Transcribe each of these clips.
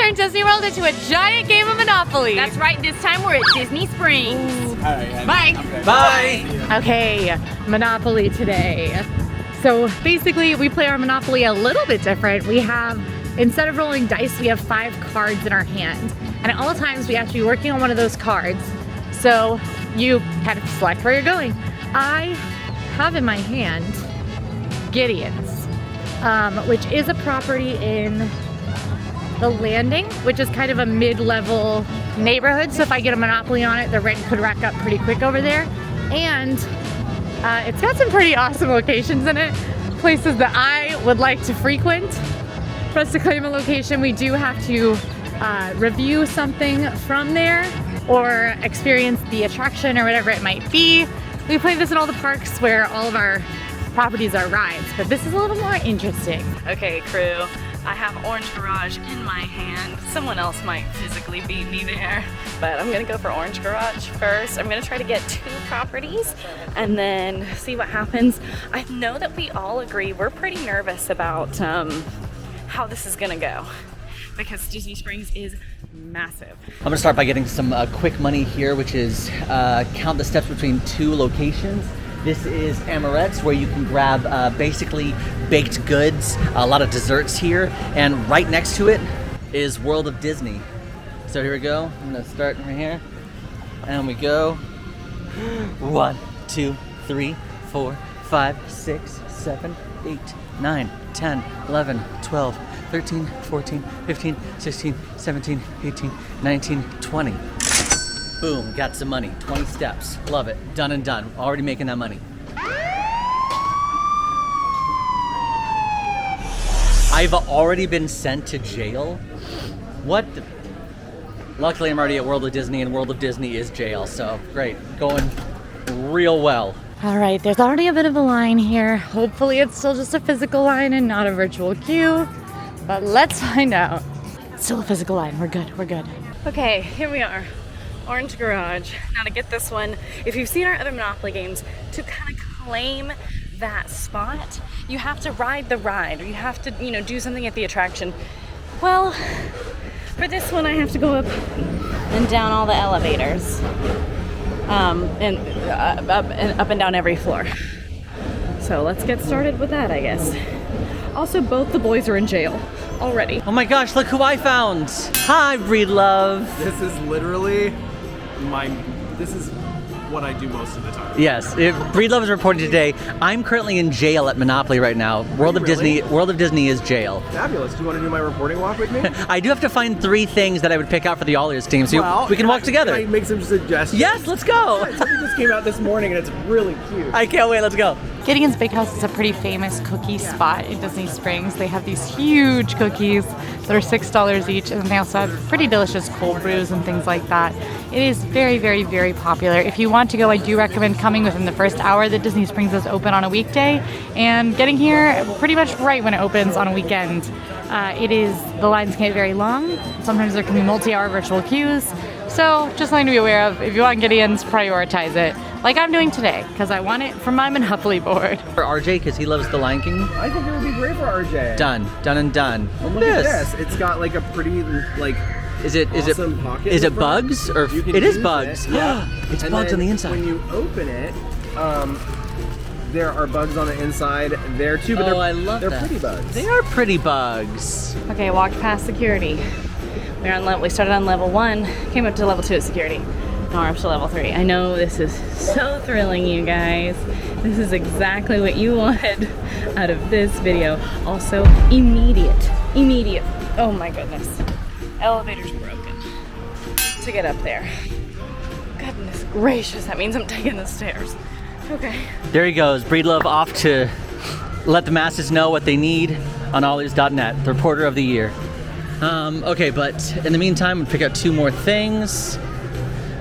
turn Disney World into a giant game of Monopoly. That's right, this time we're at Disney Springs. All right, Bye. Okay. Bye. Okay, Monopoly today. So basically, we play our Monopoly a little bit different. We have, instead of rolling dice, we have 5 cards in our hand. And at all times, we have to be working on one of those cards. So you kind of select where you're going. I have in my hand Gideon's, which is a property in the Landing, which is kind of a mid-level neighborhood. So if I get a Monopoly on it, the rent could rack up pretty quick over there. And it's got some pretty awesome locations in it, places that I would like to frequent. For us to claim a location, we do have to review something from there or experience the attraction or whatever it might be. We play this in all the parks where all of our properties are rides, but this is a little more interesting. Okay, crew, I have Orange Garage in my hand. Someone else might physically beat me there, but I'm gonna go for Orange Garage first. I'm gonna try to get 2 properties and then see what happens. I know that we all agree we're pretty nervous about how this is gonna go because Disney Springs is massive. I'm gonna start by getting some quick money here, which is count the steps between 2 locations. This is Amarette's, where you can grab basically baked goods, a lot of desserts here, and right next to it is World of Disney. So here we go. I'm gonna start right here, and we go. 1, 2, 3, 4, 5, 6, 7, 8, 9, 10, 11, 12, 13, 14, 15, 16, 17, 18, 19, 20. Boom, got some money. 20 steps. Love it. Done and done. Already making that money. I've already been sent to jail. What the? Luckily, I'm already at World of Disney, and World of Disney is jail, so great. Going real well. All right, there's already a bit of a line here. Hopefully it's still just a physical line and not a virtual queue, but let's find out. It's still a physical line. We're good, we're good. Okay, here we are. Orange Garage. Now to get this one, if you've seen our other Monopoly games, to kind of claim that spot, you have to ride the ride, or you have to, do something at the attraction. Well, for this one, I have to go up and down all the elevators, and up and down every floor. So let's get started with that, I guess. Also, both the boys are in jail already. Oh my gosh, look who I found. Hi, Breedlove. This is literally this is what I do most of the time. Yes, Breedlove is reporting today. I'm currently in jail at Monopoly right now. World of Disney is jail. Fabulous. Do you want to do my reporting walk with me? I do have to find 3 things that I would pick out for the AllEars team, so we can walk together. Can I make some suggestions? Yes, let's go. Something just came out this morning and it's really cute. I can't wait, let's go. Gideon's Bakehouse is a pretty famous cookie spot in Disney Springs. They have these huge cookies that are $6 each, and they also have pretty delicious cold brews and things like that. It is very, very, very popular. If you want to go, I do recommend coming within the first hour that Disney Springs is open on a weekday and getting here pretty much right when it opens on a weekend. The lines can get very long. Sometimes there can be multi-hour virtual queues. So just something to be aware of. If you want Gideon's, prioritize it. Like I'm doing today, because I want it for my Monopoly board. For RJ, because he loves the Lion King. I think it would be great for RJ. Done and done. Well, look at this. It's got like a pretty awesome pocket. Is it bugs or it is bugs? Yeah. It's and bugs on the inside. When you open it, there are bugs on the inside there too, but they're pretty bugs. They are pretty bugs. Okay, walked past security. We started on level 1, came up to level 2 at security. Now we're up to level 3. I know this is so thrilling, you guys. This is exactly what you wanted out of this video. Also, immediate. Oh my goodness. Elevator's broken to get up there. Goodness gracious, that means I'm taking the stairs. Okay. There he goes, Breedlove off to let the masses know what they need on AllEars.net, the reporter of the year. Okay, but in the meantime, we'll pick out 2 more things.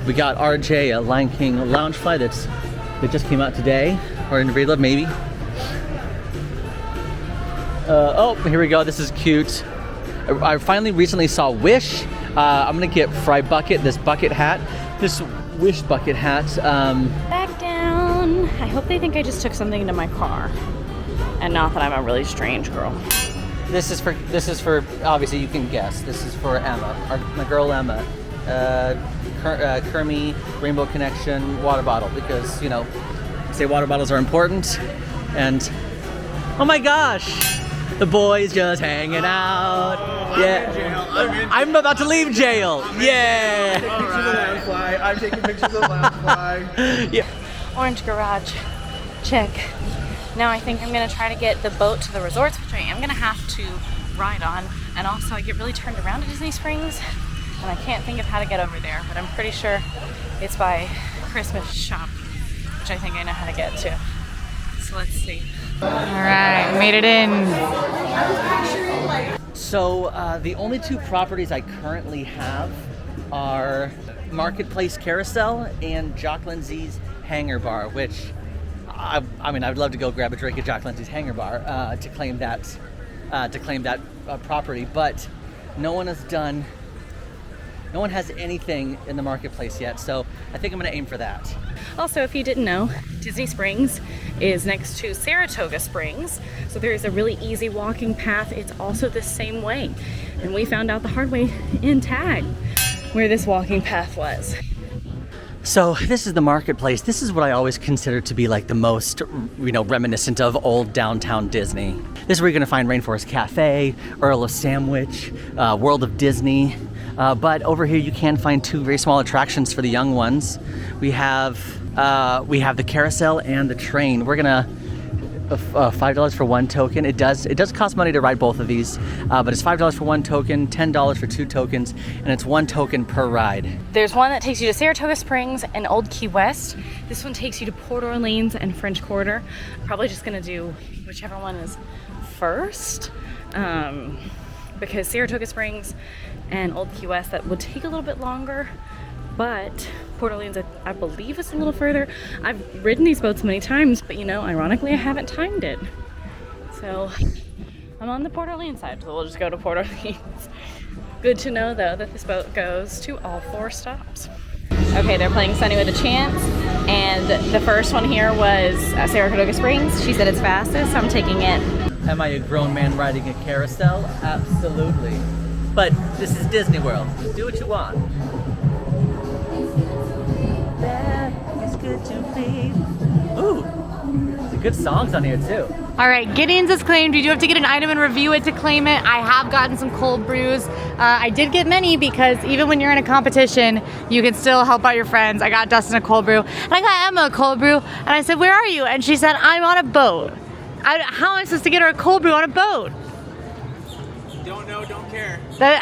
We got RJ, a Lion King Loungefly that just came out today, or in Breedlove, maybe. Oh, here we go. This is cute. I finally recently saw Wish. I'm gonna get Fry Bucket, this bucket hat, this Wish bucket hat. Back down. I hope they think I just took something into my car, and not that I'm a really strange girl. This is for obviously you can guess. This is for Emma, my girl Emma. Kermie Rainbow Connection water bottle, because you know, say water bottles are important. And oh my gosh, the boys just hanging out. I'm about to leave jail. Yeah. I'm taking pictures of Loungefly. Yeah. Orange Garage, check. Now I think I'm gonna try to get the boat to the resorts, which I am gonna have to ride on. And also I get really turned around at Disney Springs, and I can't think of how to get over there, but I'm pretty sure it's by Christmas shop, which I think I know how to get to. So let's see. All right, made it in. So the only two properties I currently have are Marketplace Carousel and Jock Lindsay's Hangar Bar, which I mean, I'd love to go grab a drink at Jock Lindsay's Hangar Bar to claim that property, but no one has anything in the marketplace yet, so I think I'm going to aim for that. Also, if you didn't know, Disney Springs is next to Saratoga Springs, so there is a really easy walking path. It's also the same way, and we found out the hard way in Tag where this walking path was. So this is the marketplace. This is what I always consider to be like the most, you know, reminiscent of old downtown Disney. This is where you're going to find Rainforest Cafe, Earl of Sandwich, World of Disney. But over here you can find two very small attractions for the young ones. We have the carousel and the train. We're gonna $5 for one token. It does cost money to ride both of these, but it's $5 for one token, $10 for two tokens, and it's one token per ride. There's one that takes you to Saratoga Springs and Old Key West. This one takes you to Port Orleans and French Quarter. Probably just gonna do whichever one is first, because Saratoga Springs and Old Key West, that would take a little bit longer, but Port Orleans, I believe, is a little further. I've ridden these boats many times, but you know, ironically, I haven't timed it. So I'm on the Port Orleans side, so we'll just go to Port Orleans. Good to know, though, that this boat goes to all 4 stops. Okay, they're playing Sunny with a Chance, and the first one here was Saratoga Springs. She said it's fastest, so I'm taking it. Am I a grown man riding a carousel? Absolutely. But this is Disney World. Do what you want. That is good to be. Ooh, some good songs on here too. All right, Gideon's is claimed. You do have to get an item and review it to claim it. I have gotten some cold brews. I did get many because even when you're in a competition, you can still help out your friends. I got Dustin a cold brew, and I got Emma a cold brew, and I said, "Where are you?" And she said, "I'm on a boat." How am I supposed to get her a cold brew on a boat? Don't know, don't care.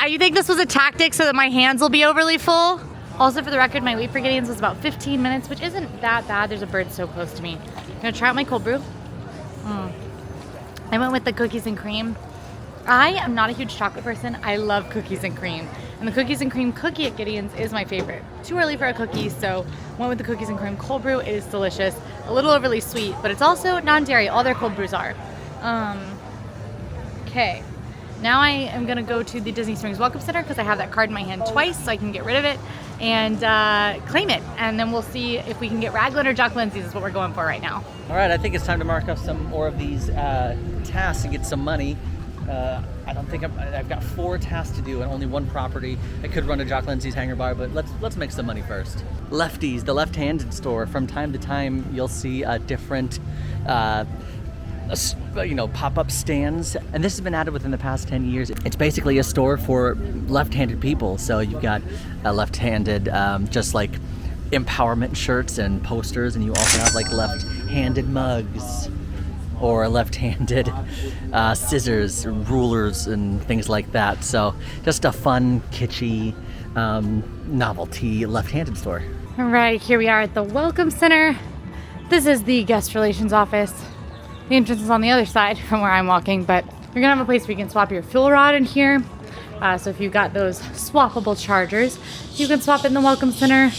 You think this was a tactic so that my hands will be overly full? Also, for the record, my wait for Gideon's was about 15 minutes, which isn't that bad. There's a bird so close to me. I'm gonna try out my cold brew. I went with the cookies and cream. I am not a huge chocolate person. I love cookies and cream. And the cookies and cream cookie at Gideon's is my favorite. Too early for a cookie, so went with the cookies and cream cold brew. It is delicious. A little overly sweet, but it's also non-dairy. All their cold brews are. Okay. Now I am gonna go to the Disney Springs Welcome Center because I have that card in my hand twice, so I can get rid of it and claim it. And then we'll see if we can get Raglan or Jock Lindsay's is what we're going for right now. All right, I think it's time to mark up some more of these tasks and get some money. I don't think I've got 4 tasks to do and only 1 property. I could run to Jock Lindsay's Hangar Bar, but let's make some money first. Lefties, the left-handed store. From time to time, you'll see different pop-up stands, and this has been added within the past 10 years. It's basically a store for left-handed people, so you've got left-handed just like empowerment shirts and posters, and you also have like left-handed mugs or left-handed scissors, rulers, and things like that. So just a fun, kitschy, novelty left-handed store. All right, here we are at the Welcome Center. This is the guest relations office. The entrance is on the other side from where I'm walking, but you're gonna have a place where you can swap your fuel rod in here. So if you've got those swappable chargers, you can swap it in the Welcome Center.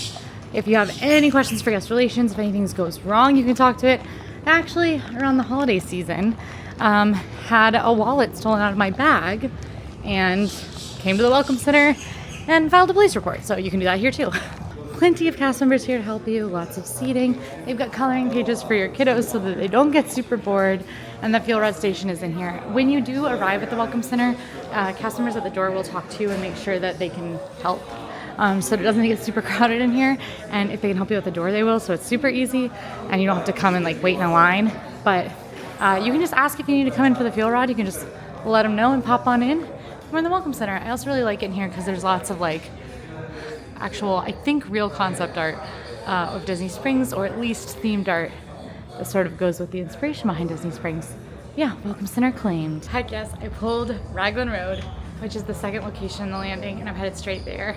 If you have any questions for guest relations, if anything goes wrong, you can talk to it. Actually, around the holiday season, had a wallet stolen out of my bag and came to the Welcome Center and filed a police report. So you can do that here too. Plenty of cast members here to help you, lots of seating. They've got coloring pages for your kiddos so that they don't get super bored. and the fuel rod station is in here. When you do arrive at the Welcome Center, customers at the door will talk to you and make sure that they can help. So it doesn't get super crowded in here, and if they can help you at the door, they will. So it's super easy, and you don't have to come and like wait in a line. But you can just ask if you need to come in for the fuel rod. You can just let them know and pop on in. We're in the Welcome Center. I also really like it in here because there's lots of like actual, I think, real concept art of Disney Springs, or at least themed art that sort of goes with the inspiration behind Disney Springs. Yeah, Welcome Center claimed. Heck yes, I pulled Raglan Road, which is the second location in the landing, and I'm headed straight there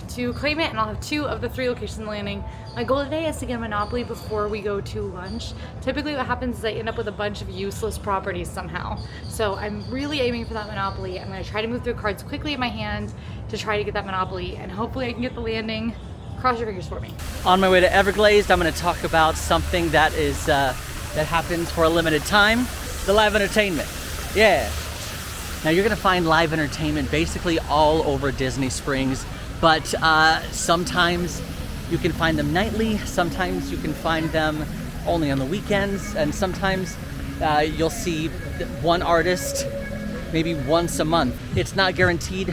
to claim it, and I'll have 2 of the 3 locations in the landing. My goal today is to get a Monopoly before we go to lunch. Typically what happens is I end up with a bunch of useless properties somehow. So I'm really aiming for that Monopoly. I'm gonna try to move through cards quickly in my hand to try to get that Monopoly, and hopefully I can get the landing. Cross your fingers for me. On my way to Everglazed, I'm going to talk about something that is that happens for a limited time, the live entertainment. Yeah. Now you're going to find live entertainment basically all over Disney Springs, but sometimes you can find them nightly, sometimes you can find them only on the weekends, and sometimes you'll see one artist maybe once a month. It's not guaranteed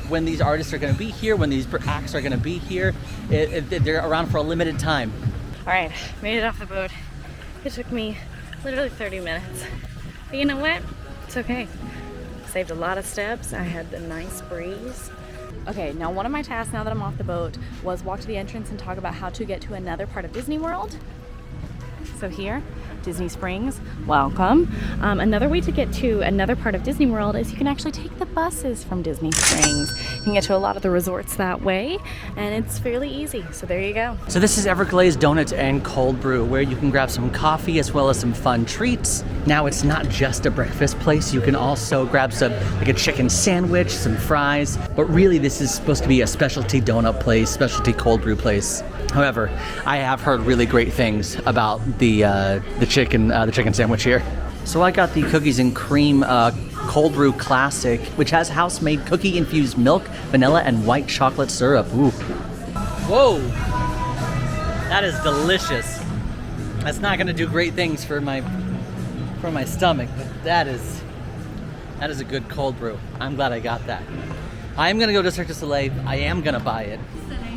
when these artists are going to be here, when these acts are going to be here. They're around for a limited time. All right, made it off the boat. It took me literally 30 minutes. But you know what? It's okay. Saved a lot of steps. I had a nice breeze. Okay, now one of my tasks now that I'm off the boat was walk to the entrance and talk about how to get to another part of Disney World. So here, Disney Springs, welcome. Another way to get to another part of Disney World is you can actually take the buses from Disney Springs. You can get to a lot of the resorts that way, and it's fairly easy. So there you go. So this is Everglazed Donuts and Cold Brew, where you can grab some coffee as well as some fun treats. Now it's not just a breakfast place. You can also grab some, like a chicken sandwich, some fries. But really, this is supposed to be a specialty donut place, specialty cold brew place. However, I have heard really great things about the chicken sandwich here. So I got the cookies and cream cold brew classic, which has house-made cookie-infused milk, vanilla, and white chocolate syrup. Ooh. Whoa! That is delicious. That's not gonna do great things for my stomach, but that is a good cold brew. I'm glad I got that. I'm gonna go to Cirque du Soleil. I am gonna buy it.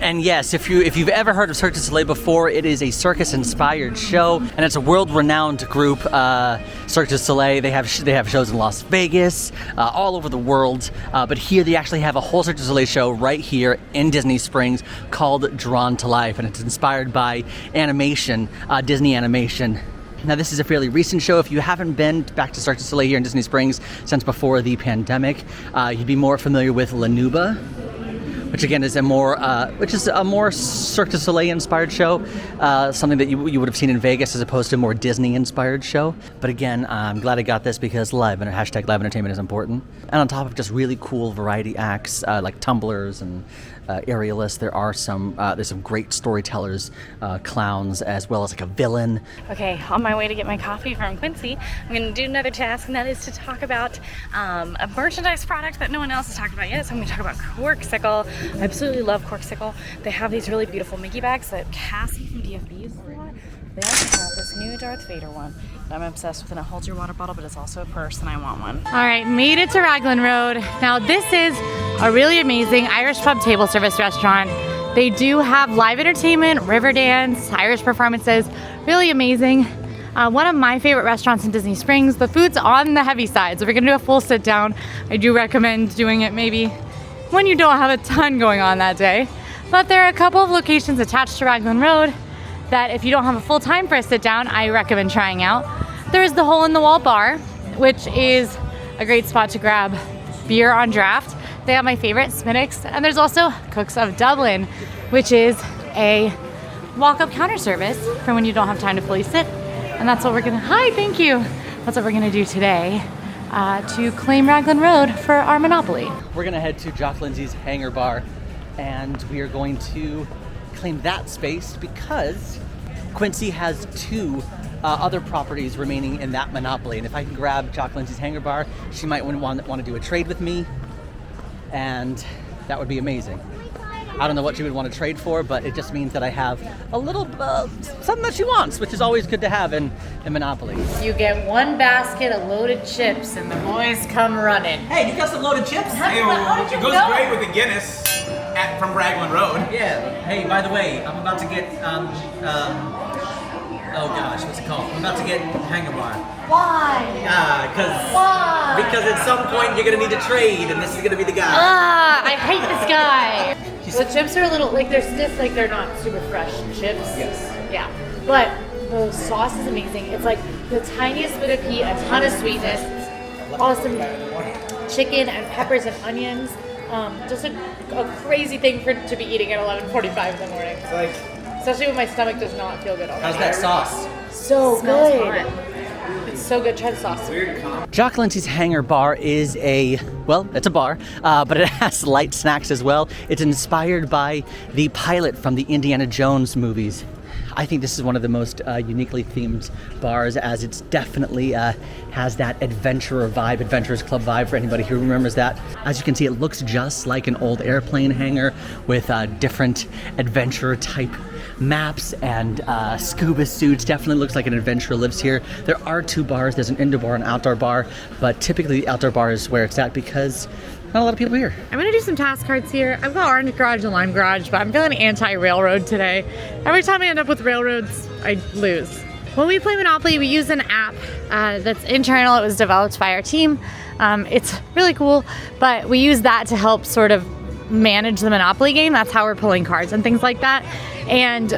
And yes, if you've ever heard of Cirque du Soleil before, it is a circus-inspired show, and it's a world-renowned group. Cirque du Soleil. They have shows in Las Vegas, all over the world. But here they actually have a whole Cirque du Soleil show right here in Disney Springs called Drawn to Life, and it's inspired by animation, Disney animation. Now this is a fairly recent show. If you haven't been back to Cirque du Soleil here in Disney Springs since before the pandemic, you'd be more familiar with La Nuba, which again is a more Cirque du Soleil inspired show, something that you would have seen in Vegas as opposed to a more Disney inspired show. But again, I'm glad I got this because hashtag live entertainment is important. And on top of just really cool variety acts like tumblers and aerialists, there's some great storytellers, clowns, as well as like a villain. Okay, on my way to get my coffee from Quincy, I'm going to do another task, and that is to talk about a merchandise product that no one else has talked about yet. So I'm going to talk about Corksicle. I absolutely love Corksicle. They have these really beautiful Mickey bags that Cassie from DFB uses a lot. They also have this new Darth Vader one that I'm obsessed with, and it holds your water bottle, but it's also a purse, and I want one. All right, made it to Raglan Road. Now this is a really amazing Irish pub table service restaurant. They do have live entertainment, river dance, Irish performances, really amazing. One of my favorite restaurants in Disney Springs. The food's on the heavy side, so if you're gonna do a full sit down, I do recommend doing it maybe when you don't have a ton going on that day. But there are a couple of locations attached to Raglan Road that if you don't have a full time for a sit down, I recommend trying out. There's the Hole in the Wall Bar, which is a great spot to grab beer on draft. They have my favorite, Smittix, and there's also Cooks of Dublin, which is a walk-up counter service for when you don't have time to fully sit. And that's what we're gonna, hi, thank you. That's what we're gonna do today to claim Raglan Road for our Monopoly. We're gonna head to Jock Lindsay's Hangar Bar, and we are going to claim that space because Quincy has 2 other properties remaining in that Monopoly. And if I can grab Jock Lindsay's Hangar Bar, she might want to do a trade with me, and that would be amazing. I don't know what she would want to trade for, but it just means that I have a little something that she wants, which is always good to have in Monopoly. You get one basket of loaded chips and the boys come running. Hey, you got some loaded chips? Hey, it goes great with the Guinness from Raglan Road. Yeah. Hey, by the way, I'm about to get oh gosh, what's it called? I'm about to get Hanger Bar. Why? Why? Because at some point you're gonna need to trade, and this is gonna be the guy. I hate this guy. The chips are a little, like they're stiff, like they're not super fresh chips. Yes. Yeah. But the sauce is amazing. It's like the tiniest bit of heat, a ton of sweetness, awesome chicken and peppers and onions. Just a crazy thing to be eating at 11:45 in the morning. It's like, especially when my stomach does not feel good already. How's that sauce? So good. It's so good. Try the sauce. Jock Lindsay's Hanger Bar is it's a bar, but it has light snacks as well. It's inspired by the pilot from the Indiana Jones movies. I think this is one of the most uniquely themed bars, as it's definitely has that adventurers club vibe for anybody who remembers that. As you can see, it looks just like an old airplane hangar with different adventurer type maps and scuba suits. Definitely looks like an adventurer lives here. There are two bars. There's an indoor bar and outdoor bar, but typically the outdoor bar is where it's at because not a lot of people here. I'm gonna do some task cards here. I've got Orange Garage and Lime Garage, but I'm feeling anti-railroad today. Every time I end up with railroads, I lose. When we play Monopoly, we use an app that's internal. It was developed by our team. It's really cool, but we use that to help sort of manage the Monopoly game. That's how we're pulling cards and things like that. And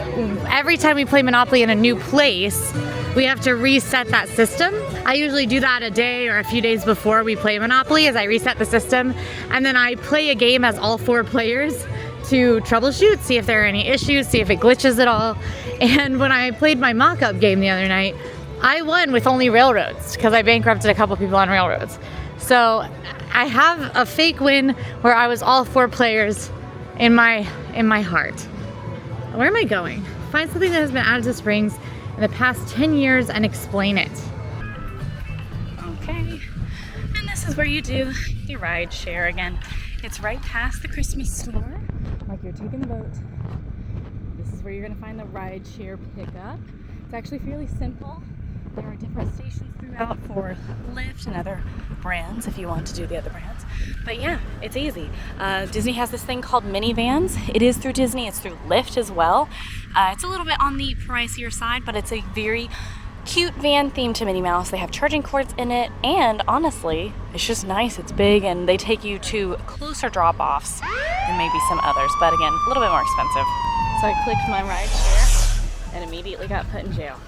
every time we play Monopoly in a new place, we have to reset that system. I usually do that a day or a few days before we play Monopoly, as I reset the system. And then I play a game as all 4 players to troubleshoot, see if there are any issues, see if it glitches at all. And when I played my mock-up game the other night, I won with only railroads because I bankrupted a couple people on railroads. So I have a fake win where I was all 4 players in my heart. Where am I going? Find something that has been added to Springs in the past 10 years and explain it. Okay, and this is where you do the ride share again. It's right past the Christmas store, like you're taking the boat. This is where you're gonna find the ride share pickup. It's actually fairly simple. There are different stations throughout for Lyft and other brands if you want to do the other brands. But yeah, it's easy. Disney has this thing called minivans. It is through Disney, it's through Lyft as well. It's a little bit on the pricier side, but it's a very cute van themed to Minnie Mouse. They have charging cords in it, and honestly, it's just nice. It's big, and they take you to closer drop-offs than maybe some others, but again, a little bit more expensive. So I clicked my ride share and immediately got put in jail.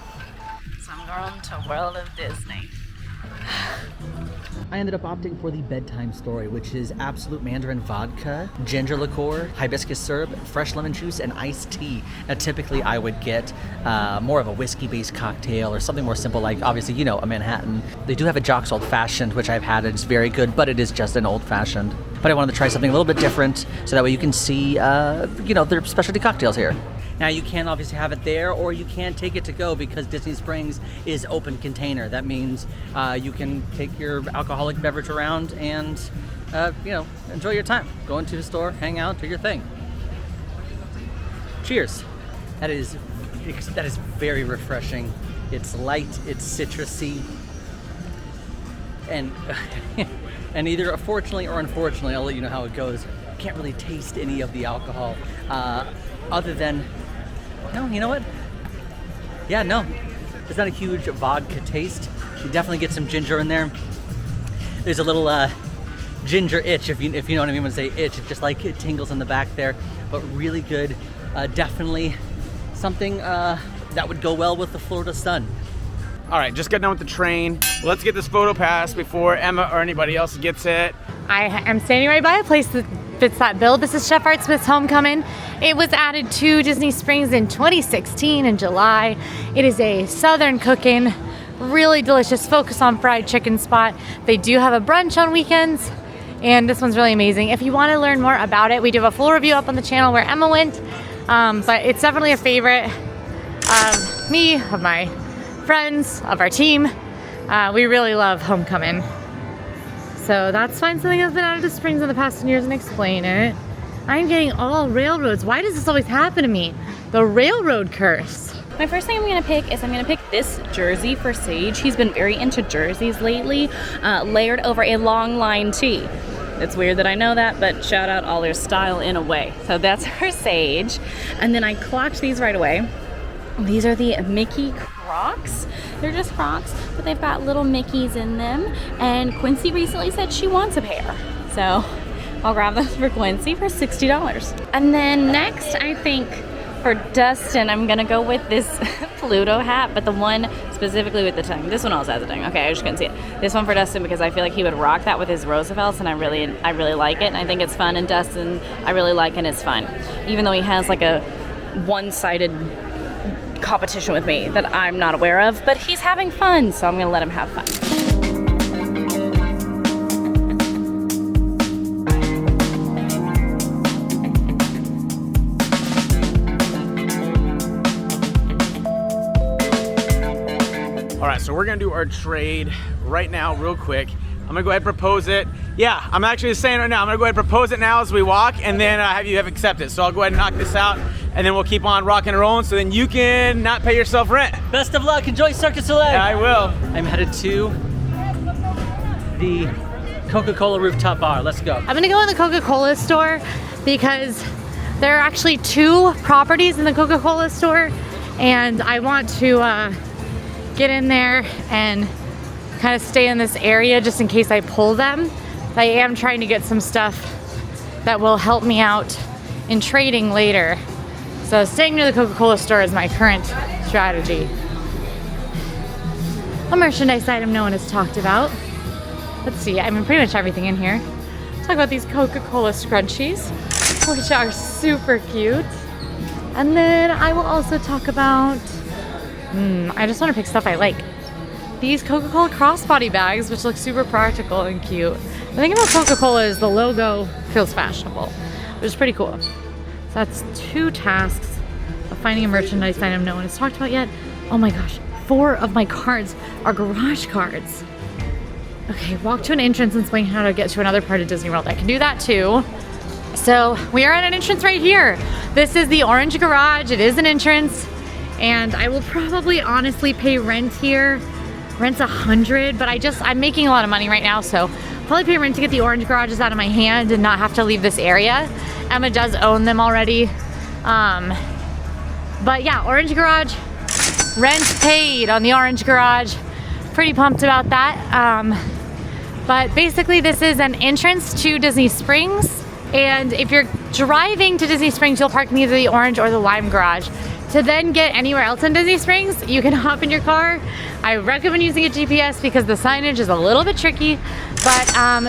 So I'm going to World of Disney. I ended up opting for the bedtime story, which is absolute mandarin vodka, ginger liqueur, hibiscus syrup, fresh lemon juice, and iced tea. Now, typically I would get more of a whiskey-based cocktail or something more simple, like obviously, you know, a Manhattan. They do have a Jock's Old Fashioned, which I've had. It's very good, but it is just an old fashioned. But I wanted to try something a little bit different, so that way you can see, their specialty cocktails here. Now, you can obviously have it there, or you can take it to go, because Disney Springs is open container. That means you can take your alcoholic beverage around and, enjoy your time. Go into the store, hang out, do your thing. Cheers. That is very refreshing. It's light, it's citrusy, and and either fortunately or unfortunately, I'll let you know how it goes. Can't really taste any of the alcohol, other than. No, you know what? Yeah, no. It's not a huge vodka taste. You definitely get some ginger in there. There's a little ginger itch, if you know what I mean when I say itch. It's just like it tingles in the back there, but really good. Definitely something that would go well with the Florida sun. All right, just got done with the train. Let's get this photo pass before Emma or anybody else gets it. I am standing right by a place that fits that bill. This is Chef Art Smith's Homecoming. It was added to Disney Springs in 2016 in July. It is a southern cooking, really delicious, focus on fried chicken spot. They do have a brunch on weekends, and this one's really amazing. If you want to learn more about it, we do have a full review up on the channel where Emma went, but it's definitely a favorite of me, of my friends, of our team. We really love Homecoming. So that's Find Something That's Been Added to Springs in the past 10 years and Explain It. I'm getting all railroads. Why does this always happen to me? The railroad curse. My first thing I'm gonna pick is I'm gonna pick this jersey for Sage. He's been very into jerseys lately, layered over a long line tee. It's weird that I know that, but shout out AllEars style in a way. So that's for Sage. And then I clocked these right away. These are the Mickey Crocs. They're just Crocs, but they've got little Mickeys in them. And Quincy recently said she wants a pair. So I'll grab those for Quincy for $60. And then next, I think for Dustin, I'm gonna go with this Pluto hat, but the one specifically with the tongue. This one also has a tongue. Okay, I just couldn't see it. This one for Dustin because I feel like he would rock that with his Roosevelts, and I really like it, and I think it's fun. And Dustin, I really like, and it's fun, even though he has like a one-sided competition with me that I'm not aware of. But he's having fun, so I'm gonna let him have fun. All right, so we're gonna do our trade right now real quick. I'm gonna go ahead and propose it. Yeah, I'm actually saying right now, I'm gonna go ahead and propose it now as we walk, and then have you accept it. So I'll go ahead and knock this out, and then we'll keep on rocking and rolling, so then you can not pay yourself rent. Best of luck, enjoy Cirque du Soleil. Yeah, I will. I'm headed to the Coca-Cola rooftop bar. Let's go. I'm gonna go in the Coca-Cola store because there are actually 2 properties in the Coca-Cola store, and I want to get in there and kind of stay in this area just in case I pull them. I am trying to get some stuff that will help me out in trading later. So staying near the Coca-Cola store is my current strategy. A merchandise item no one has talked about. Let's see, I mean pretty much everything in here. Talk about these Coca-Cola scrunchies, which are super cute. And then I will also talk about, I just want to pick stuff I like. These Coca-Cola crossbody bags, which look super practical and cute. The thing about Coca-Cola is the logo feels fashionable, which is pretty cool. So that's 2 tasks of finding a merchandise item no one has talked about yet. Oh my gosh, 4 of my cards are garage cards. Okay, walk to an entrance and explain how to get to another part of Disney World. I can do that too. So we are at an entrance right here. This is the orange garage. It is an entrance, and I will probably honestly pay rent here. Rent's $100, but I'm making a lot of money right now, so probably pay rent to get the orange garages out of my hand and not have to leave this area. Emma does own them already. But yeah, orange garage, rent paid on the orange garage. Pretty pumped about that. But basically this is an entrance to Disney Springs. And if you're driving to Disney Springs, you'll park in either the orange or the lime garage. To then get anywhere else in Disney Springs, you can hop in your car. I recommend using a GPS because the signage is a little bit tricky, but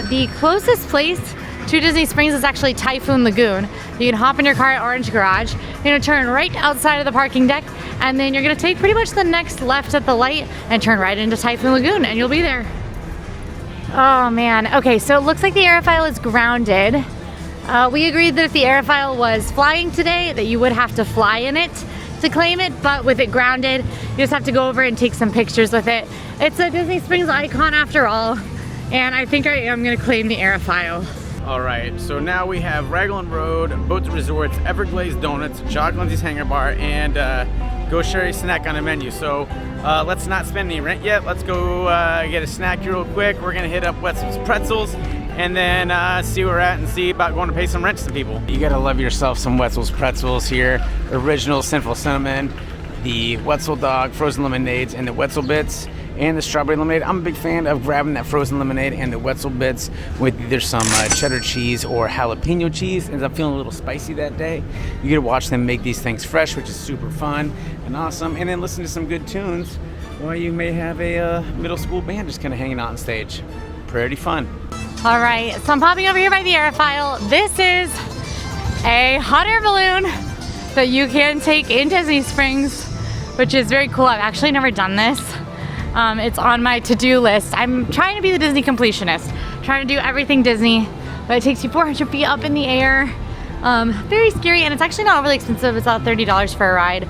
the closest place to Disney Springs is actually Typhoon Lagoon. You can hop in your car at Orange Garage. You're gonna turn right outside of the parking deck, and then you're gonna take pretty much the next left at the light and turn right into Typhoon Lagoon, and you'll be there. Oh man, okay, so it looks like the aerofoil is grounded. We agreed that if the aerofoil was flying today, that you would have to fly in it to claim it, but with it grounded, you just have to go over and take some pictures with it. It's a Disney Springs icon after all, and I think I am gonna claim the aerofoil. All right, so now we have Raglan Road, Boats Resorts, Everglazed Donuts, Jock Lindsay's Hangar Bar, and Go Sherry Snack on the menu. So let's not spend any rent yet. Let's go get a snack here real quick. We're gonna hit up Wetzel's Pretzels, and then see where we're at and see about going to pay some rent to people. You gotta love yourself some Wetzel's Pretzels here. Original Sinful Cinnamon, the Wetzel Dog, frozen lemonades, and the Wetzel Bits, and the strawberry lemonade. I'm a big fan of grabbing that frozen lemonade and the Wetzel Bits with either some cheddar cheese or jalapeno cheese, and I'm feeling a little spicy that day. You get to watch them make these things fresh, which is super fun and awesome, and then listen to some good tunes while you may have a middle school band just kind of hanging out on stage. Pretty fun. All right, so I'm popping over here by the aerofoil. This is a hot air balloon that you can take in Disney Springs, which is very cool. I've actually never done this. It's on my to-do list. I'm trying to be the Disney completionist, trying to do everything Disney, but it takes you 400 feet up in the air. Very scary, and it's actually not overly expensive. It's about $30 for a ride.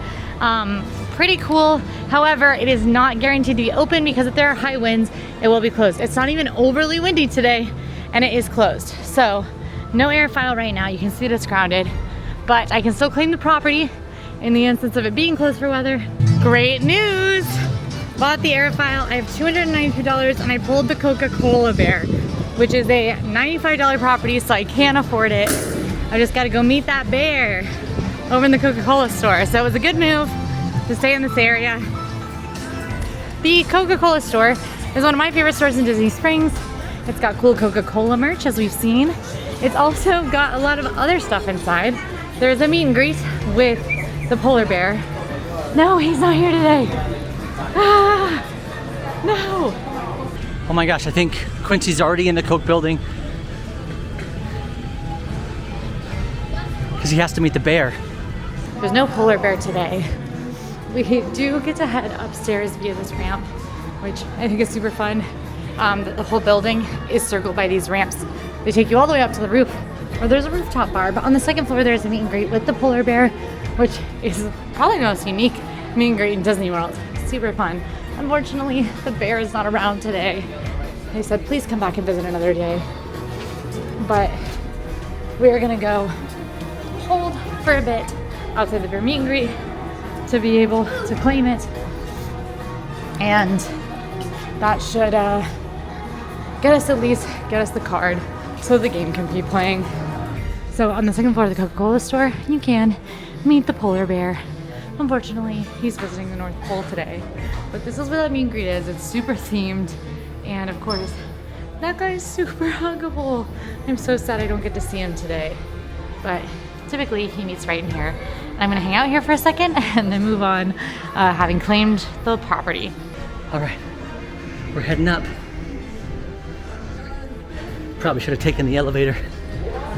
Pretty cool. However, it is not guaranteed to be open because if there are high winds, it will be closed. It's not even overly windy today, and it is closed. So No airfile right now. You can see that it's grounded, but I can still claim the property in the instance of it being closed for weather. Great news! Bought the airfile. I have $292 and I pulled the Coca-Cola Bear, which is a $95 property, so I can't afford it. I just gotta go meet that bear over in the Coca-Cola store. So it was a good move to stay in this area. The Coca-Cola Store is one of my favorite stores in Disney Springs. It's got cool Coca-Cola merch, as we've seen. It's also got a lot of other stuff inside. There's a meet and greet with the polar bear. No, he's not here today. Ah, no. Oh my gosh, I think Quincy's already in the Coke building. Because he has to meet the bear. There's no polar bear today. We do get to head upstairs via this ramp, which I think is super fun. The whole building is circled by these ramps. They take you all the way up to the roof, where there's a rooftop bar, but on the second floor there's a meet and greet with the polar bear, which is probably the most unique meet and greet in Disney World. Super fun. Unfortunately, the bear is not around today. They said, please come back and visit another day. But we are gonna go hold for a bit outside the bear meet and greet to be able to claim it. And that should get us the card so the game can keep playing. So on the second floor of the Coca-Cola store, you can meet the polar bear. Unfortunately, he's visiting the North Pole today, but this is where that meet and greet is. It's super themed, and of course, that guy is super huggable. I'm so sad I don't get to see him today, but typically he meets right in here. I'm gonna hang out here for a second and then move on, having claimed the property. All right, we're heading up. Probably should have taken the elevator.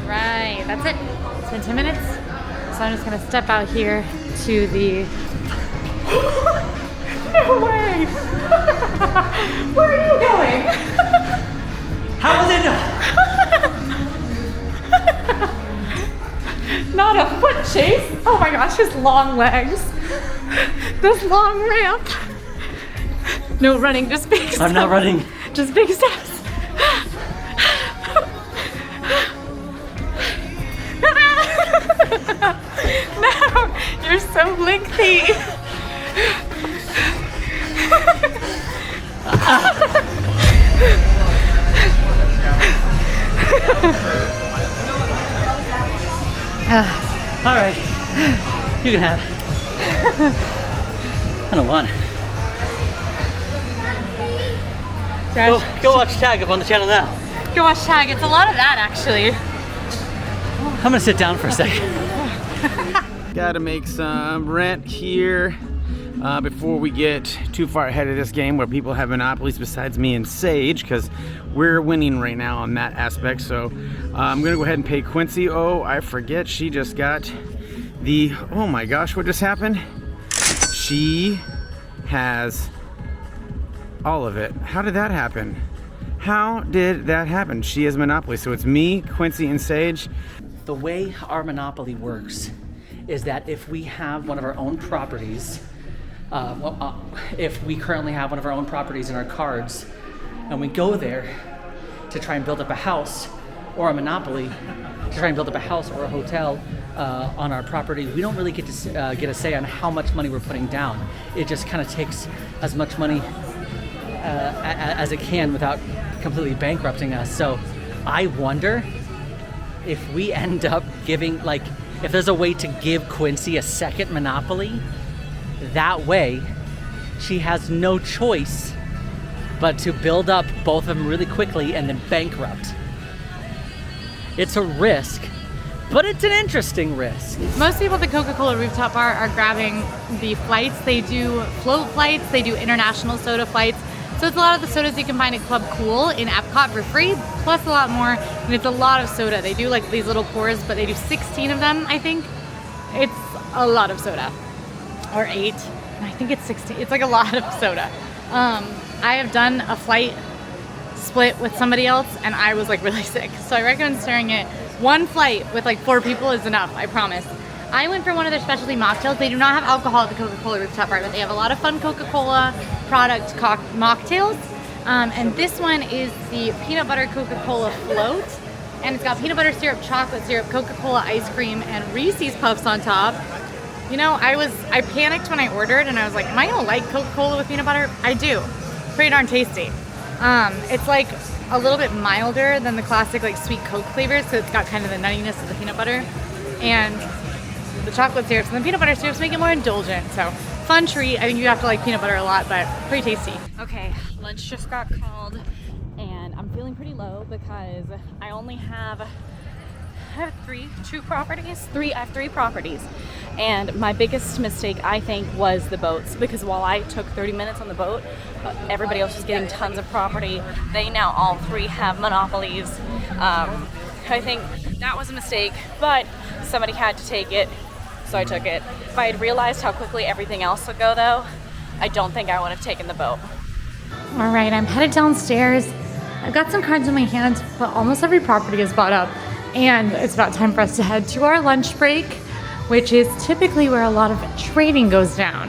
Right, that's it. It's been 10 minutes, so I'm just gonna step out here to the... No way! Where are you going? How was it? Not a foot chase. Oh my gosh, his long legs. This long ramp. No running, just big steps. I'm not running. Just big steps. No, you're so lengthy. All right, you can have it. I don't want it. Go watch Tag up on the channel now. Go watch Tag. It's a lot of that, actually. I'm gonna sit down for a second. Gotta make some rent here before we get too far ahead of this game where people have monopolies besides me and Sage, because we're winning right now on that aspect. So I'm gonna go ahead and pay Quincy. Oh, I forget, she just got the, oh my gosh, what just happened? She has all of it. How did that happen? How did that happen? She has monopoly, so it's me, Quincy, and Sage. The way our monopoly works is that if we have one of our own properties, if we currently have one of our own properties in our cards, and we go there to try and build up a house or a monopoly, to try and build up a house or a hotel on our property, we don't really get to get a say on how much money we're putting down. It just kind of takes as much money as it can without completely bankrupting us. So I wonder if we end up giving, like, if there's a way to give Quincy a second monopoly, that way she has no choice but to build up both of them really quickly and then bankrupt. It's a risk, but it's an interesting risk. Most people at the Coca-Cola rooftop bar are grabbing the flights. They do float flights, they do international soda flights. So it's a lot of the sodas you can find at Club Cool in Epcot for free, plus a lot more, and it's a lot of soda. They do like these little pours, but they do 16 of them, I think. It's a lot of soda, or 8, I think it's 16. It's like a lot of soda. I have done a flight split with somebody else, and I was like really sick. So I recommend sharing it. One flight with like 4 people is enough, I promise. I went for one of their specialty mocktails. They do not have alcohol at the Coca-Cola rooftop bar, but they have a lot of fun Coca-Cola product mocktails. And this one is the peanut butter Coca-Cola float. And it's got peanut butter syrup, chocolate syrup, Coca-Cola ice cream, and Reese's Puffs on top. You know, I panicked when I ordered and I was like, am I gonna like Coca-Cola with peanut butter? I do. Pretty darn tasty. It's like a little bit milder than the classic like sweet Coke flavors, so it's got kind of the nuttiness of the peanut butter. And the chocolate syrups and the peanut butter syrups make it more indulgent. So fun treat. I think you have to like peanut butter a lot, but pretty tasty. Okay, lunch just got called and I'm feeling pretty low because I only have I have three properties. And my biggest mistake, I think, was the boats, because while I took 30 minutes on the boat, everybody else was getting tons of property. They now all three have monopolies. I think that was a mistake, but somebody had to take it, so I took it. If I had realized how quickly everything else would go, though, I don't think I would have taken the boat. All right, I'm headed downstairs. I've got some cards in my hands, but almost every property is bought up. And it's about time for us to head to our lunch break, which is typically where a lot of trading goes down.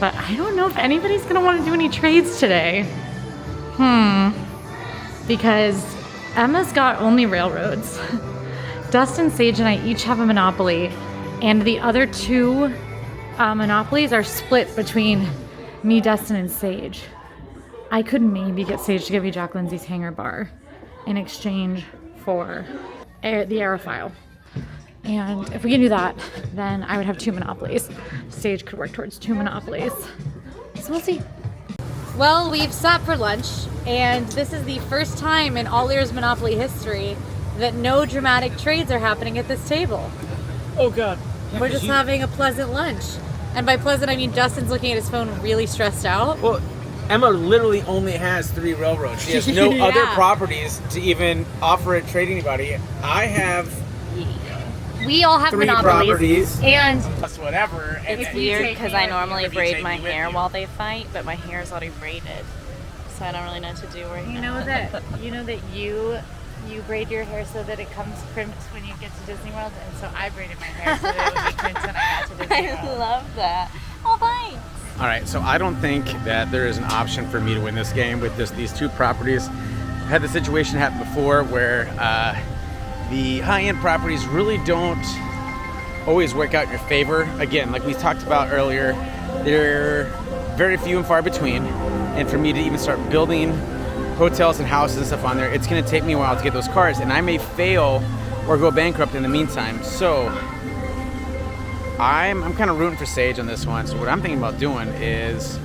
But I don't know if anybody's gonna want to do any trades today. Because Emma's got only railroads. Dustin, Sage, and I each have a monopoly, and the other two monopolies are split between me, Dustin, and Sage. I could maybe get Sage to give me Jack Lindsay's hanger bar in exchange for the Aerophile. And if we can do that, then I would have two monopolies. Sage could work towards two monopolies. So we'll see. Well, we've sat for lunch, and this is the first time in AllEars Monopoly history that no dramatic trades are happening at this table. Oh God. Yeah, we're just having a pleasant lunch. And by pleasant, I mean Dustin's looking at his phone really stressed out. Well, Emma literally only has 3 railroads. She has no Yeah. other properties to even offer it trade anybody. I have We all have 3 monopolies. properties. And Plus whatever. And It's then- weird because I normally If you braid take my me with hair you. while they fight, but my hair is already braided, so I don't really know what to do right you now. know that you braid your hair so that it comes crimped when you get to Disney World, and so I braided my hair so that it would be crimped when I got to Disney I World. love that. Oh, thanks. All right, so I don't think that there is an option for me to win this game with these 2 properties. I've had the situation happen before where the high-end properties really don't always work out in your favor. Again, like we talked about earlier, they're very few and far between. And for me to even start building hotels and houses and stuff on there, it's gonna take me a while to get those cards, and I may fail or go bankrupt in the meantime. So I'm kind of rooting for Sage on this one. So what I'm thinking about doing is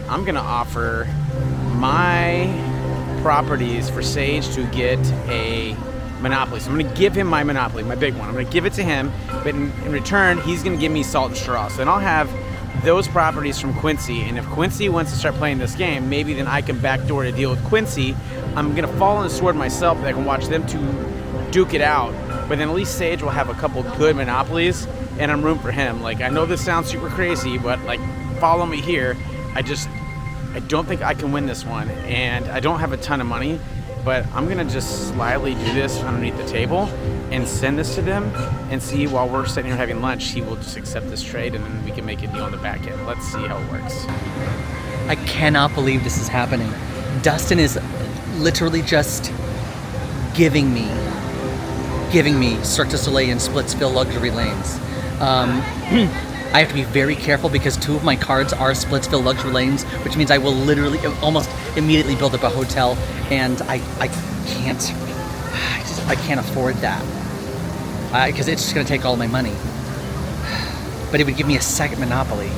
I'm gonna offer my properties for Sage to get a monopoly. So I'm gonna give him my monopoly, my big one. I'm gonna give it to him, but in return, he's gonna give me Salt and Straw. So then I'll have those properties from Quincy, and if Quincy wants to start playing this game, maybe then I can backdoor a deal with Quincy. I'm gonna fall on the sword myself, but I can watch them 2 duke it out. But then at least Sage will have a couple good monopolies, and I'm rooting for him. Like, I know this sounds super crazy, but like, follow me here. I don't think I can win this one, and I don't have a ton of money, but I'm gonna just slyly do this underneath the table and send this to them and see, while we're sitting here having lunch, he will just accept this trade, and then we can make a deal on the back end. Let's see how it works. I cannot believe this is happening. Dustin is literally just giving me Cirque du Soleil and Splitsville luxury lanes. I have to be very careful because 2 of my cards are Splitsville luxury lanes, which means I will literally almost immediately build up a hotel, and I can't afford that because it's just going to take all my money. But it would give me a second monopoly.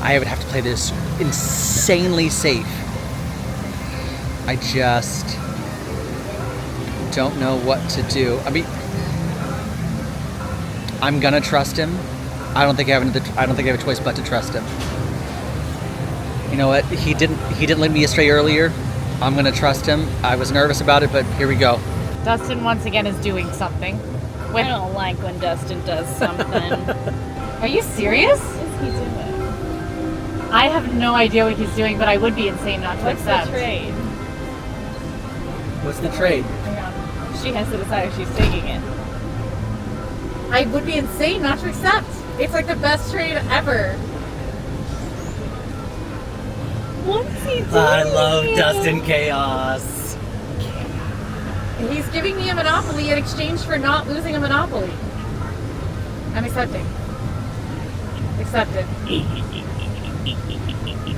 I would have to play this insanely safe. I just don't know what to do. I mean, I'm gonna trust him. I don't think I have a choice but to trust him. You know what? He didn't lead me astray earlier. I'm gonna trust him. I was nervous about it, but here we go. Dustin once again is doing something. I don't like when Dustin does something. Are you serious? What is he doing? I have no idea what he's doing, but I would be insane not to What's accept. the trade? What's the trade? She has to decide if she's taking it. I would be insane not to accept. It's like the best trade ever. What is he doing? I love Dustin Chaos. He's giving me a monopoly in exchange for not losing a monopoly. I'm accepting. Accepted.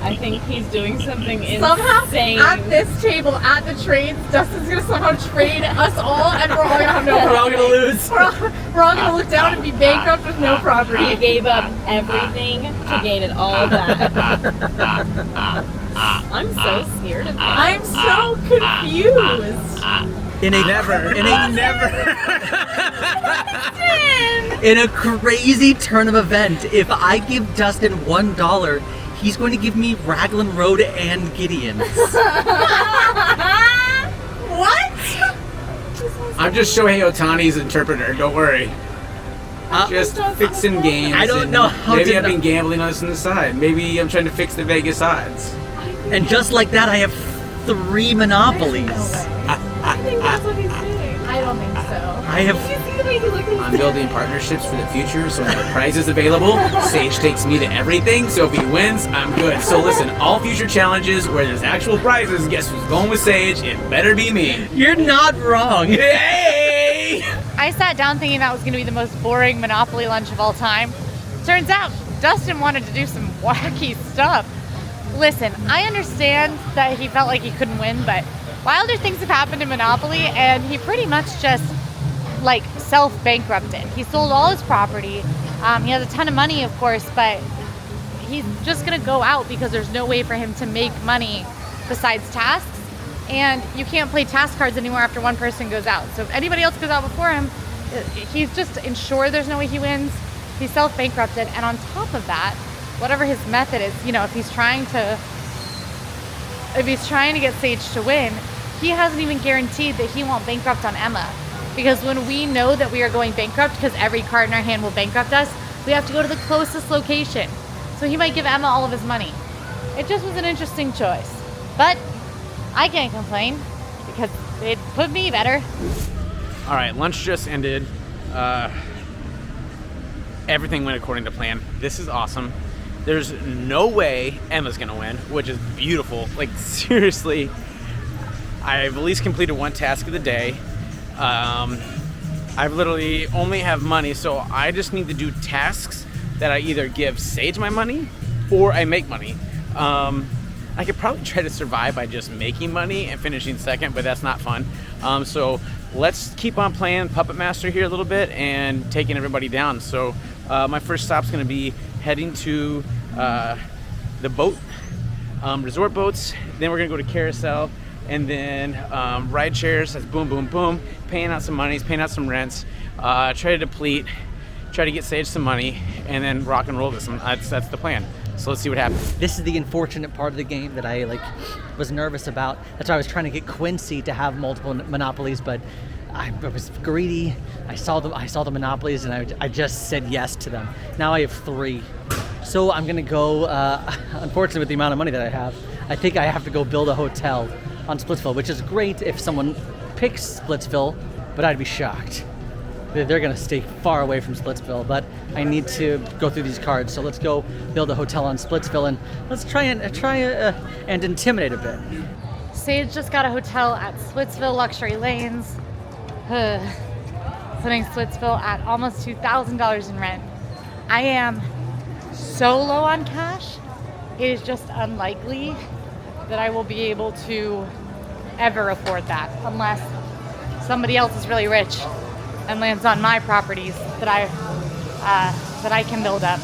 I think he's doing something Somehow, insane. at this table, at the trades, Dustin's gonna somehow trade us all, and we're all gonna have no We're all property. gonna lose. We're all gonna look down and be bankrupt with no property. He gave up everything to gain it all back. I'm so scared of that. I'm so confused. In a crazy turn of event, if I give Dustin $1, he's going to give me Raglan Road and Gideon. What? I'm just Shohei Ohtani's interpreter. Don't worry. Just fixing games. I don't know how maybe to I've been gambling on this on the side. Maybe I'm trying to fix the Vegas odds. And just like that, I have 3 monopolies. I think that's what he's doing. I don't think so. I have. You see the way he looked at I'm building partnerships for the future, so when the prize is available, Sage takes me to everything, so if he wins, I'm good. So listen, all future challenges where there's actual prizes, guess who's going with Sage? It better be me. You're not wrong. Yay! I sat down thinking that was going to be the most boring Monopoly lunch of all time. Turns out, Dustin wanted to do some wacky stuff. Listen, I understand that he felt like he couldn't win, but wilder things have happened in Monopoly, and he pretty much just, like, self-bankrupted. He sold all his property. He has a ton of money, of course, but he's just going to go out because there's no way for him to make money besides tasks. And you can't play task cards anymore after one person goes out. So if anybody else goes out before him, he's just ensured there's no way he wins. He's self-bankrupted. And on top of that, whatever his method is, you know, if he's trying to get Sage to win, he hasn't even guaranteed that he won't bankrupt on Emma. Because when we know that we are going bankrupt, because every card in our hand will bankrupt us, we have to go to the closest location. So he might give Emma all of his money. It just was an interesting choice. But I can't complain because it put me better. All right, lunch just ended. Everything went according to plan. This is awesome. There's no way Emma's gonna win, which is beautiful. Like, seriously, I've at least completed one task of the day. I literally only have money, so I just need to do tasks that I either give Sage my money or I make money. I could probably try to survive by just making money and finishing second, but that's not fun. So let's keep on playing Puppet Master here a little bit and taking everybody down. So my first stop's gonna be heading to the boat, resort boats. Then we're gonna go to Carousel, and then ride shares. That's boom, boom, boom. Paying out some monies, paying out some rents. Try to deplete, try to get Sage some money, and then rock and roll this. That's the plan. So let's see what happens. This is the unfortunate part of the game that I was nervous about. That's why I was trying to get Quincy to have multiple monopolies, but I was greedy. I saw the monopolies, and I just said yes to them. Now I have 3. So I'm gonna go, unfortunately with the amount of money that I have, I think I have to go build a hotel on Splitsville, which is great if someone picks Splitsville, but I'd be shocked. They're gonna stay far away from Splitsville, but I need to go through these cards. So let's go build a hotel on Splitsville, and let's try and intimidate a bit. Sage just got a hotel at Splitsville Luxury Lanes. Putting Splitsville at almost $2,000 in rent. I am so low on cash, it is just unlikely that I will be able to ever afford that unless somebody else is really rich and lands on my properties that I can build up.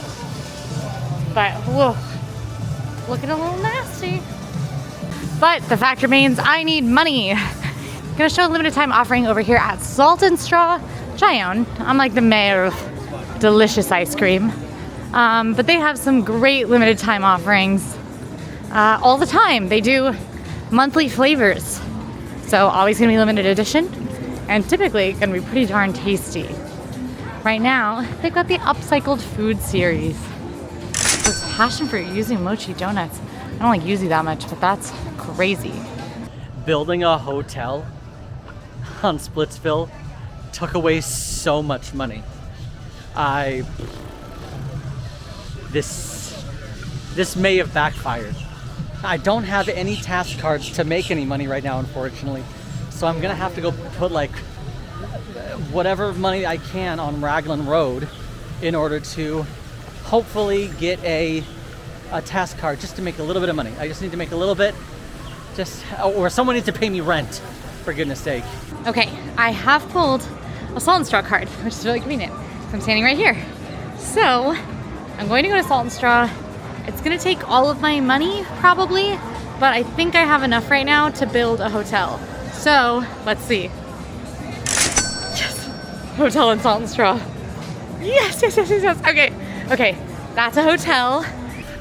But whoa, looking a little nasty. But the fact remains, I need money. Gonna show a limited time offering over here at Salt and Straw, which I own. I'm like the mayor of delicious ice cream. But they have some great limited time offerings all the time. They do monthly flavors. So always gonna be limited edition and typically gonna be pretty darn tasty. Right now, they've got the upcycled food series. This passion for using mochi donuts. I don't like Yuzu that much, but that's crazy. Building a hotel on Splitsville took away so much money. This may have backfired. I don't have any task cards to make any money right now, unfortunately. So I'm gonna have to go put like whatever money I can on Raglan Road in order to hopefully get a task card just to make a little bit of money. I just need to make a little bit, or someone needs to pay me rent, for goodness sake. Okay, I have pulled a Salt and Straw card, which is really convenient. I'm standing right here. So I'm going to go to Salt and Straw. It's gonna take all of my money probably, but I think I have enough right now to build a hotel. So let's see. Yes, hotel in Salt and Straw. Yes. Okay, that's a hotel.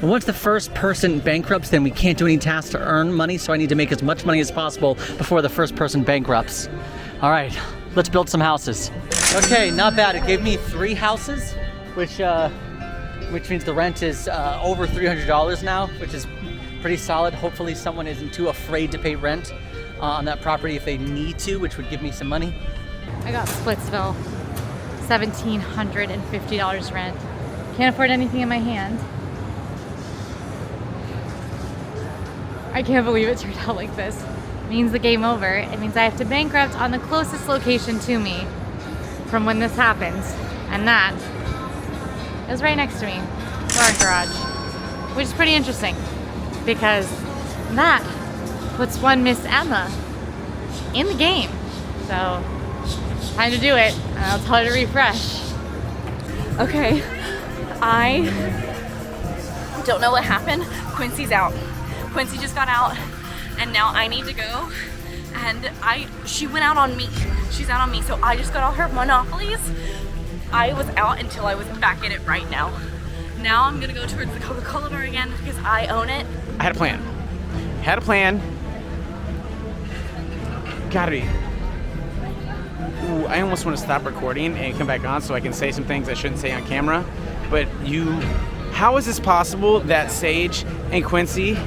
And once the first person bankrupts, then we can't do any tasks to earn money, so I need to make as much money as possible before the first person bankrupts. All right, let's build some houses. Okay, not bad. It gave me 3 houses, which means the rent is over $300 now, which is pretty solid. Hopefully someone isn't too afraid to pay rent on that property if they need to, which would give me some money. I got Splitsville, $1,750 rent. Can't afford anything in my hand. I can't believe it turned out like this. It means the game over. It means I have to bankrupt on the closest location to me from when this happens. And that is right next to me, our garage, which is pretty interesting because that puts one Miss Emma in the game. So, time to do it. And I'll tell her to refresh. Okay, I don't know what happened. Quincy's out. Quincy just got out, and now I need to go. And she went out on me. She's out on me, so I just got all her monopolies. I was out until I was back in it right now. Now I'm gonna go towards the Coca-Cola bar again because I own it. I had a plan. Gotta be. Ooh, I almost want to stop recording and come back on so I can say some things I shouldn't say on camera. But how is this possible that Sage and Quincy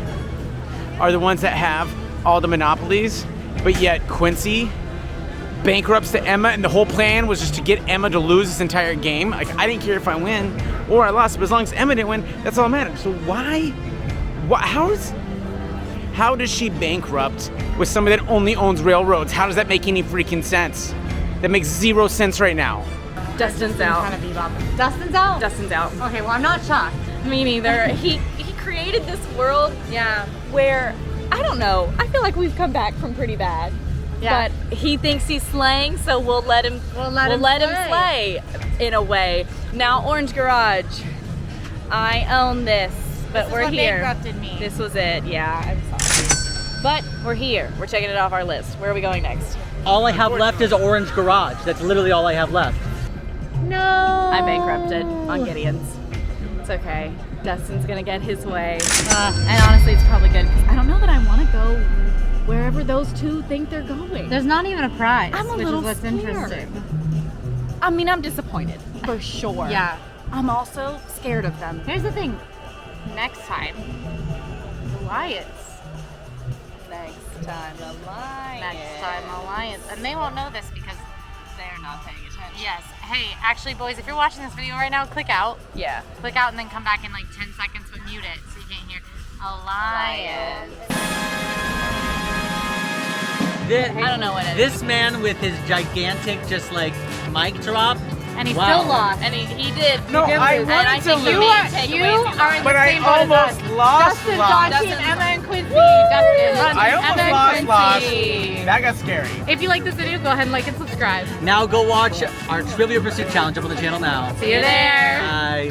are the ones that have all the monopolies, but yet Quincy bankrupts to Emma, and the whole plan was just to get Emma to lose this entire game? Like, I didn't care if I win or I lost, but as long as Emma didn't win, that's all that mattered. So how does she bankrupt with somebody that only owns railroads? How does that make any freaking sense? That makes 0 sense right now. Dustin's out. Kind of bebop. Dustin's out? Dustin's out. Okay, well, I'm not shocked. Me neither. He created this world where, I don't know, I feel like we've come back from pretty bad. Yeah. But he thinks he's slaying, so we'll let him slay in a way. Now Orange Garage. I own this, but we're here. Bankrupted me. This was it, yeah, I'm sorry. But we're here. We're checking it off our list. Where are we going next? All I have left is Orange Garage. That's literally all I have left. No. I bankrupted on Gideon's. It's okay. Dustin's gonna get his way. And honestly, it's probably good because I don't know that I want to go wherever those two think they're going. There's not even a prize, I'm a which little is what's scared. interesting. I mean, I'm disappointed for sure. Yeah. I'm also scared of them. Here's the thing. Next time, Alliance. Next time, Alliance. Next time, Alliance. And they won't know this because They're not paying attention. yes. Hey, actually, boys, if you're watching this video right now, click out. Yeah. Click out and then come back in like 10 seconds, but mute it so you can't hear Alliance. I don't know what it is. This man with his gigantic, just like mic drop. And he Wow. still lost. And he did. No, He did I lose. wanted And I to think the lose. main You takeaway is are in But the I same boat as almost us. lost. Dustin, lost. Dottie, and Emma, and Quincy. Dustin, I almost Emma, and lost. Quincy. That got scary. If you like this video, go ahead and like and subscribe. Now go watch our Trivia Pursuit Challenge up on the channel now. See you there. Bye.